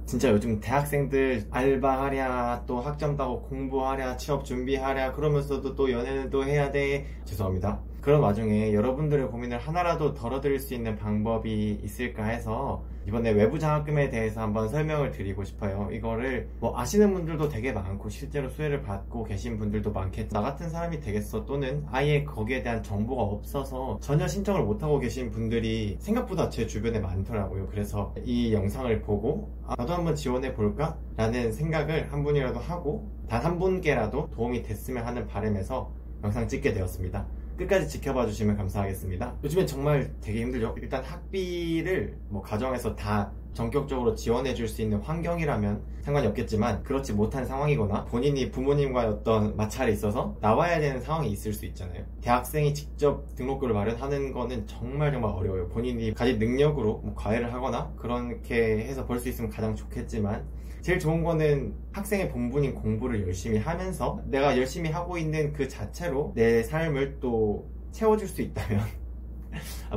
진짜 요즘 대학생들 알바하랴, 또 학점 따고 공부하랴, 취업 준비하랴, 그러면서도 또 연애는 또 해야 돼. 죄송합니다. 그런 와중에 여러분들의 고민을 하나라도 덜어드릴 수 있는 방법이 있을까 해서 이번에 외부 장학금에 대해서 한번 설명을 드리고 싶어요. 이거를 뭐 아시는 분들도 되게 많고 실제로 수혜를 받고 계신 분들도 많겠죠. 나 같은 사람이 되겠어, 또는 아예 거기에 대한 정보가 없어서 전혀 신청을 못하고 계신 분들이 생각보다 제 주변에 많더라고요. 그래서 이 영상을 보고 나도 한번 지원해 볼까? 라는 생각을 한 분이라도 하고 단 한 분께라도 도움이 됐으면 하는 바람에서 영상 찍게 되었습니다. 끝까지 지켜봐 주시면 감사하겠습니다. 요즘엔 정말 되게 힘들죠. 일단 학비를 뭐 가정에서 다 전격적으로 지원해 줄 수 있는 환경이라면 상관이 없겠지만 그렇지 못한 상황이거나 본인이 부모님과의 어떤 마찰이 있어서 나와야 되는 상황이 있을 수 있잖아요. 대학생이 직접 등록금을 마련하는 거는 정말 어려워요. 본인이 가진 능력으로 뭐 과외를 하거나 그렇게 해서 벌 수 있으면 가장 좋겠지만 제일 좋은 거는 학생의 본분인 공부를 열심히 하면서 내가 열심히 하고 있는 그 자체로 내 삶을 또 채워줄 수 있다면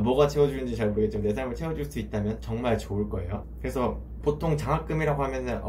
뭐가 채워주는지 잘 모르겠지만 내 삶을 채워줄 수 있다면 정말 좋을 거예요. 그래서 보통 장학금이라고 하면은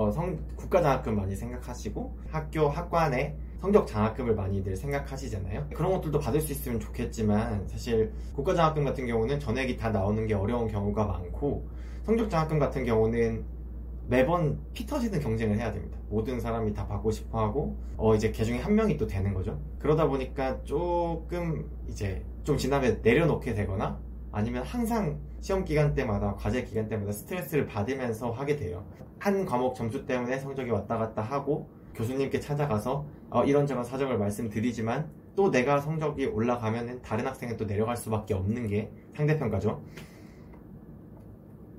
국가장학금 많이 생각하시고 학교 학관에 성적 장학금을 많이들 생각하시잖아요. 그런 것들도 받을 수 있으면 좋겠지만 사실 국가장학금 같은 경우는 전액이 다 나오는 게 어려운 경우가 많고 성적 장학금 같은 경우는 매번 피 터지는 경쟁을 해야 됩니다. 모든 사람이 다 받고 싶어 하고 이제 그 중에 한 명이 또 되는 거죠. 그러다 보니까 조금 이제 좀 지나면 내려놓게 되거나 아니면 항상 시험 기간 때마다 과제 기간 때마다 스트레스를 받으면서 하게 돼요. 한 과목 점수 때문에 성적이 왔다 갔다 하고 교수님께 찾아가서 이런저런 사정을 말씀드리지만 또 내가 성적이 올라가면은 다른 학생은 또 내려갈 수밖에 없는 게 상대평가죠.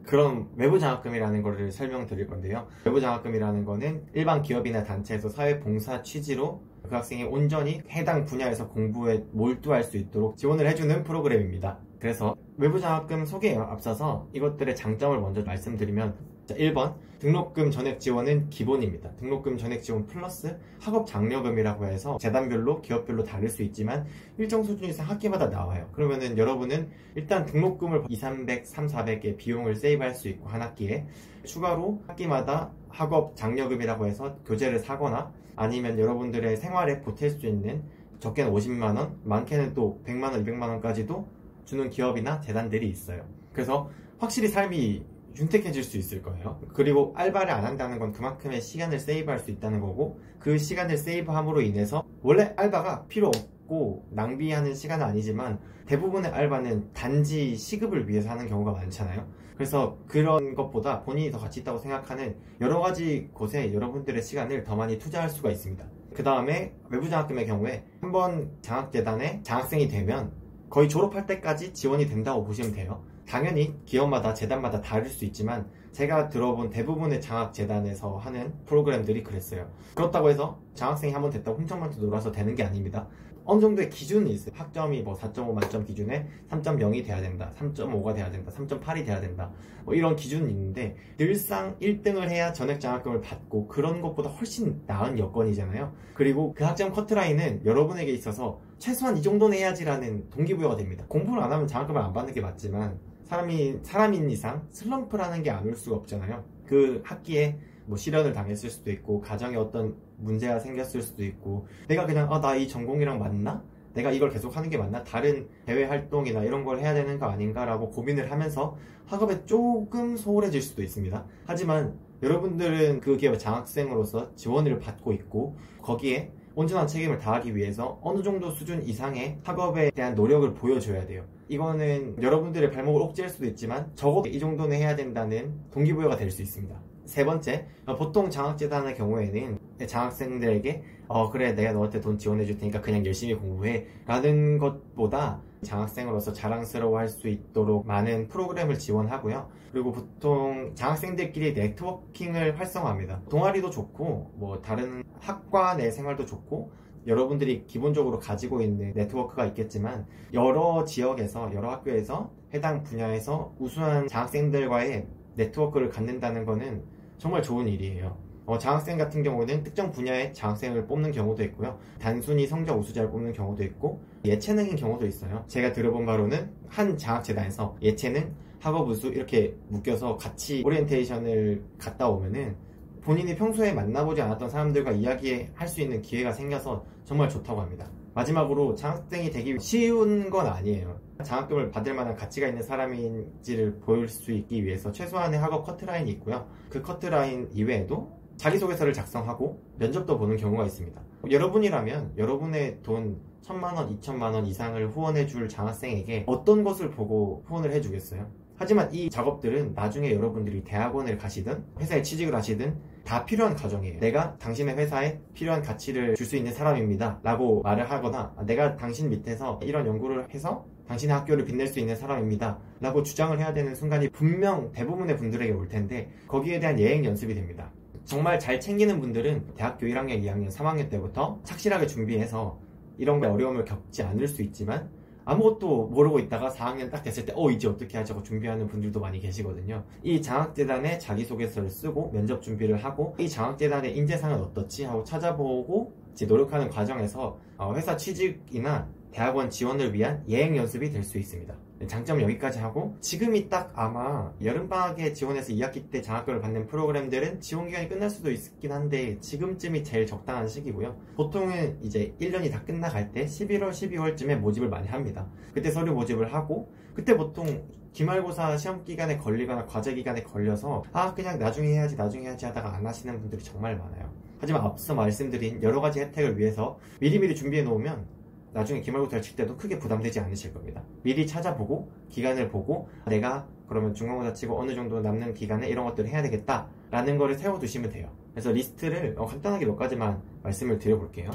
그런 외부 장학금이라는 거를 설명드릴 건데요. 외부 장학금이라는 거는 일반 기업이나 단체에서 사회봉사 취지로 그 학생이 온전히 해당 분야에서 공부에 몰두할 수 있도록 지원을 해주는 프로그램입니다. 그래서 외부 장학금 소개에 앞서서 이것들의 장점을 먼저 말씀드리면 1번, 등록금 전액 지원은 기본입니다. 등록금 전액 지원 플러스 학업 장려금이라고 해서 재단별로 기업별로 다를 수 있지만 일정 수준 이상 학기마다 나와요. 그러면은 여러분은 일단 등록금을 200, 300, 400의 비용을 세이브할 수 있고 한 학기에 추가로 학기마다 학업 장려금이라고 해서 교재를 사거나 아니면 여러분들의 생활에 보탤 수 있는 적게는 50만원, 많게는 또 100만원, 200만원까지도 주는 기업이나 재단들이 있어요. 그래서 확실히 삶이 윤택해질 수 있을 거예요. 그리고 알바를 안 한다는 건 그만큼의 시간을 세이브할 수 있다는 거고 그 시간을 세이브함으로 인해서 원래 알바가 필요 없고 낭비하는 시간은 아니지만 대부분의 알바는 단지 시급을 위해서 하는 경우가 많잖아요. 그래서 그런 것보다 본인이 더 가치 있다고 생각하는 여러 가지 곳에 여러분들의 시간을 더 많이 투자할 수가 있습니다. 그 다음에 외부 장학금의 경우에 한번 장학재단에 장학생이 되면 거의 졸업할 때까지 지원이 된다고 보시면 돼요. 당연히 기업마다 재단마다 다를 수 있지만 제가 들어본 대부분의 장학재단에서 하는 프로그램들이 그랬어요. 그렇다고 해서 장학생이 한번 됐다고 흥청망청 놀아서 되는 게 아닙니다. 어느 정도의 기준이 있어요. 학점이 뭐 4.5 만점 기준에 3.0이 돼야 된다, 3.5가 돼야 된다, 3.8이 돼야 된다, 뭐 이런 기준이 있는데 늘상 1등을 해야 전액 장학금을 받고 그런 것보다 훨씬 나은 여건이잖아요. 그리고 그 학점 커트라인은 여러분에게 있어서 최소한 이 정도는 해야지라는 동기부여가 됩니다. 공부를 안 하면 장학금을 안 받는 게 맞지만 사람인 이상 슬럼프라는 게 안 올 수가 없잖아요. 그 학기에 뭐 실연을 당했을 수도 있고 가정에 어떤 문제가 생겼을 수도 있고 내가 그냥 나 이 전공이랑 맞나? 내가 이걸 계속 하는 게 맞나? 다른 대외 활동이나 이런 걸 해야 되는 거 아닌가? 라고 고민을 하면서 학업에 조금 소홀해질 수도 있습니다. 하지만 여러분들은 그 기업의 장학생으로서 지원을 받고 있고 거기에 온전한 책임을 다하기 위해서 어느 정도 수준 이상의 학업에 대한 노력을 보여줘야 돼요. 이거는 여러분들의 발목을 옥죄일 수도 있지만 적어도 이 정도는 해야 된다는 동기부여가 될 수 있습니다. 세 번째, 보통 장학재단의 경우에는 장학생들에게 그래 내가 너한테 돈 지원해 줄 테니까 그냥 열심히 공부해 라는 것보다 장학생으로서 자랑스러워할 수 있도록 많은 프로그램을 지원하고요. 그리고 보통 장학생들끼리 네트워킹을 활성화합니다. 동아리도 좋고 뭐 다른 학과 내 생활도 좋고 여러분들이 기본적으로 가지고 있는 네트워크가 있겠지만 여러 지역에서 여러 학교에서 해당 분야에서 우수한 장학생들과의 네트워크를 갖는다는 거는 정말 좋은 일이에요. 장학생 같은 경우는 특정 분야의 장학생을 뽑는 경우도 있고요. 단순히 성적 우수자를 뽑는 경우도 있고 예체능인 경우도 있어요. 제가 들어본 바로는 한 장학재단에서 예체능 학업 우수 이렇게 묶여서 같이 오리엔테이션을 갔다 오면은 본인이 평소에 만나보지 않았던 사람들과 이야기할 수 있는 기회가 생겨서 정말 좋다고 합니다. 마지막으로 장학생이 되기 쉬운 건 아니에요. 장학금을 받을 만한 가치가 있는 사람인지를 보일 수 있기 위해서 최소한의 학업 커트라인이 있고요. 그 커트라인 이외에도 자기소개서를 작성하고 면접도 보는 경우가 있습니다. 여러분이라면 여러분의 돈 1,000만원, 2,000만원 이상을 후원해줄 장학생에게 어떤 것을 보고 후원을 해주겠어요? 하지만 이 작업들은 나중에 여러분들이 대학원을 가시든 회사에 취직을 하시든 다 필요한 과정이에요. 내가 당신의 회사에 필요한 가치를 줄 수 있는 사람입니다 라고 말을 하거나 내가 당신 밑에서 이런 연구를 해서 당신의 학교를 빛낼 수 있는 사람입니다 라고 주장을 해야 되는 순간이 분명 대부분의 분들에게 올 텐데 거기에 대한 예행 연습이 됩니다. 정말 잘 챙기는 분들은 대학교 1학년, 2학년, 3학년 때부터 착실하게 준비해서 이런 거에 어려움을 겪지 않을 수 있지만 아무것도 모르고 있다가 4학년 딱 됐을 때 이제 어떻게 하자고 준비하는 분들도 많이 계시거든요. 이 장학재단에 자기소개서를 쓰고 면접 준비를 하고 이 장학재단의 인재상은 어떻지 하고 찾아보고 이제 노력하는 과정에서 회사 취직이나 대학원 지원을 위한 예행 연습이 될 수 있습니다. 장점 여기까지 하고 지금이 딱 아마 여름방학에 지원해서 2학기 때 장학금을 받는 프로그램들은 지원기간이 끝날 수도 있긴 한데 지금쯤이 제일 적당한 시기고요. 보통은 이제 1년이 다 끝나갈 때 11월, 12월쯤에 모집을 많이 합니다. 그때 서류 모집을 하고 그때 보통 기말고사 시험 기간에 걸리거나 과제 기간에 걸려서 그냥 나중에 해야지 하다가 안 하시는 분들이 정말 많아요. 하지만 앞서 말씀드린 여러 가지 혜택을 위해서 미리미리 준비해 놓으면 나중에 기말고사를 칠 때도 크게 부담되지 않으실 겁니다. 미리 찾아보고 기간을 보고 내가 그러면 중간고사 치고 어느 정도 남는 기간에 이런 것들을 해야 되겠다 라는 거를 세워두시면 돼요. 그래서 리스트를 간단하게 몇 가지만 말씀을 드려볼게요.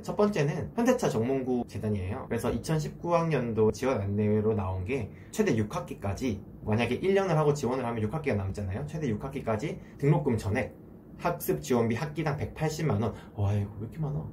첫 번째는 현대차 정몽구 재단이에요. 그래서 2019학년도 지원 안내로 나온 게 최대 6학기까지 만약에 1년을 하고 지원을 하면 6학기가 남잖아요. 최대 6학기까지 등록금 전액 학습 지원비 학기당 180만원. 와 이거 왜 이렇게 많아?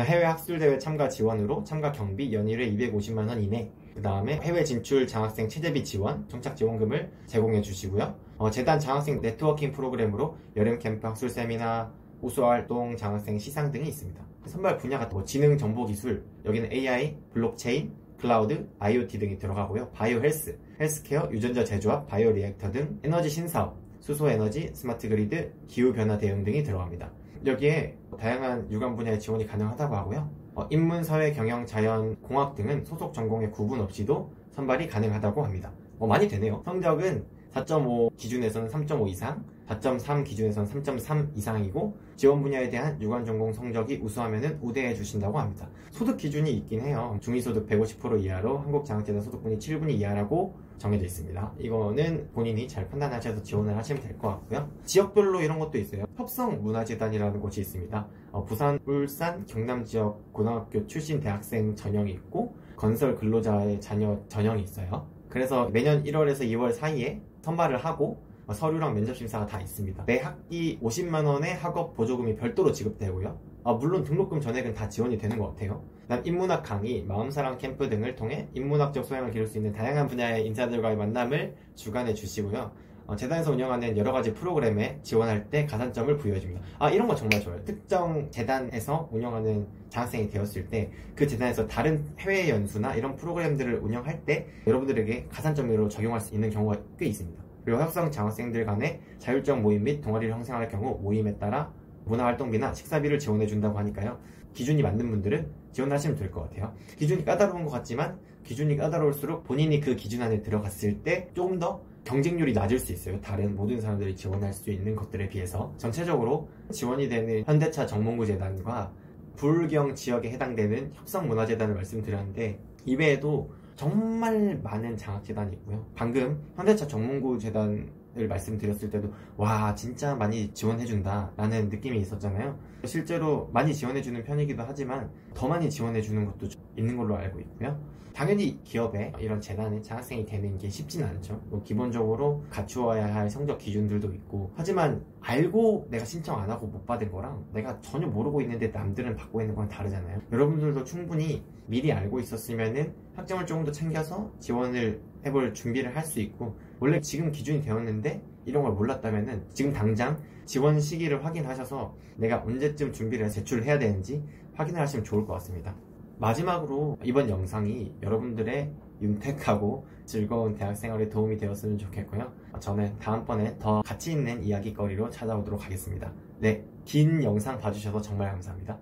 해외 학술대회 참가 지원으로 참가 경비 연일에 250만원 이내, 그 다음에 해외 진출 장학생 체제비 지원, 정착 지원금을 제공해 주시고요. 재단 장학생 네트워킹 프로그램으로 여름 캠프 학술 세미나, 우수활동 장학생 시상 등이 있습니다. 선발 분야가 지능 정보기술, 여기는 AI, 블록체인, 클라우드, IoT 등이 들어가고요. 바이오 헬스, 헬스케어, 유전자 제조업, 바이오 리액터 등 에너지 신사업, 수소에너지, 스마트 그리드, 기후변화 대응 등이 들어갑니다. 여기에 다양한 유관 분야의 지원이 가능하다고 하고요. 인문, 사회, 경영, 자연, 공학 등은 소속 전공의 구분 없이도 선발이 가능하다고 합니다. 많이 되네요. 성적은 4.5 기준에서는 3.5 이상, 4.3 기준에서는 3.3 이상이고 지원 분야에 대한 유관 전공 성적이 우수하면 우대해 주신다고 합니다. 소득 기준이 있긴 해요. 중위소득 150% 이하로 한국장학재단 소득분이 7분위 이하라고 정해져 있습니다. 이거는 본인이 잘 판단하셔서 지원을 하시면 될 것 같고요. 지역별로 이런 것도 있어요. 협성문화재단이라는 곳이 있습니다. 부산, 울산, 경남 지역 고등학교 출신 대학생 전형이 있고 건설 근로자의 자녀 전형이 있어요. 그래서 매년 1월에서 2월 사이에 선발을 하고 서류랑 면접심사가 다 있습니다. 매 학기 50만원의 학업 보조금이 별도로 지급되고요. 물론 등록금 전액은 다 지원이 되는 것 같아요. 그다음 인문학 강의, 마음사랑 캠프 등을 통해 인문학적 소양을 기를 수 있는 다양한 분야의 인사들과의 만남을 주관해 주시고요. 재단에서 운영하는 여러 가지 프로그램에 지원할 때 가산점을 부여해줍니다. 이런 거 정말 좋아요. 특정 재단에서 운영하는 장학생이 되었을 때 그 재단에서 다른 해외 연수나 이런 프로그램들을 운영할 때 여러분들에게 가산점으로 적용할 수 있는 경우가 꽤 있습니다. 그리고 학생 장학생들 간의 자율적 모임 및 동아리를 형성할 경우 모임에 따라 문화활동비나 식사비를 지원해준다고 하니까요. 기준이 맞는 분들은 지원하시면 될 것 같아요. 기준이 까다로운 것 같지만 기준이 까다로울수록 본인이 그 기준 안에 들어갔을 때 조금 더 경쟁률이 낮을 수 있어요. 다른 모든 사람들이 지원할 수 있는 것들에 비해서. 전체적으로 지원이 되는 현대차 정몽구 재단과 부울경 지역에 해당되는 협성문화재단을 말씀드렸는데 이외에도 정말 많은 장학재단이 있고요. 방금 현대차 정몽구 재단을 말씀드렸을 때도 와 진짜 많이 지원해준다 라는 느낌이 있었잖아요. 실제로 많이 지원해주는 편이기도 하지만 더 많이 지원해주는 것도 있는 걸로 알고 있고요. 당연히 기업에 이런 재단에 장학생이 되는 게 쉽진 않죠. 기본적으로 갖추어야 할 성적 기준들도 있고 하지만 알고 내가 신청 안 하고 못 받은 거랑 내가 전혀 모르고 있는데 남들은 받고 있는 건 다르잖아요. 여러분들도 충분히 미리 알고 있었으면은 학점을 조금 더 챙겨서 지원을 해볼 준비를 할 수 있고 원래 지금 기준이 되었는데 이런 걸 몰랐다면은 지금 당장 지원 시기를 확인하셔서 내가 언제쯤 준비를 해서 제출을 해야 되는지 확인을 하시면 좋을 것 같습니다. 마지막으로 이번 영상이 여러분들의 윤택하고 즐거운 대학생활에 도움이 되었으면 좋겠고요. 저는 다음번에 더 가치 있는 이야기거리로 찾아오도록 하겠습니다. 네, 긴 영상 봐주셔서 정말 감사합니다.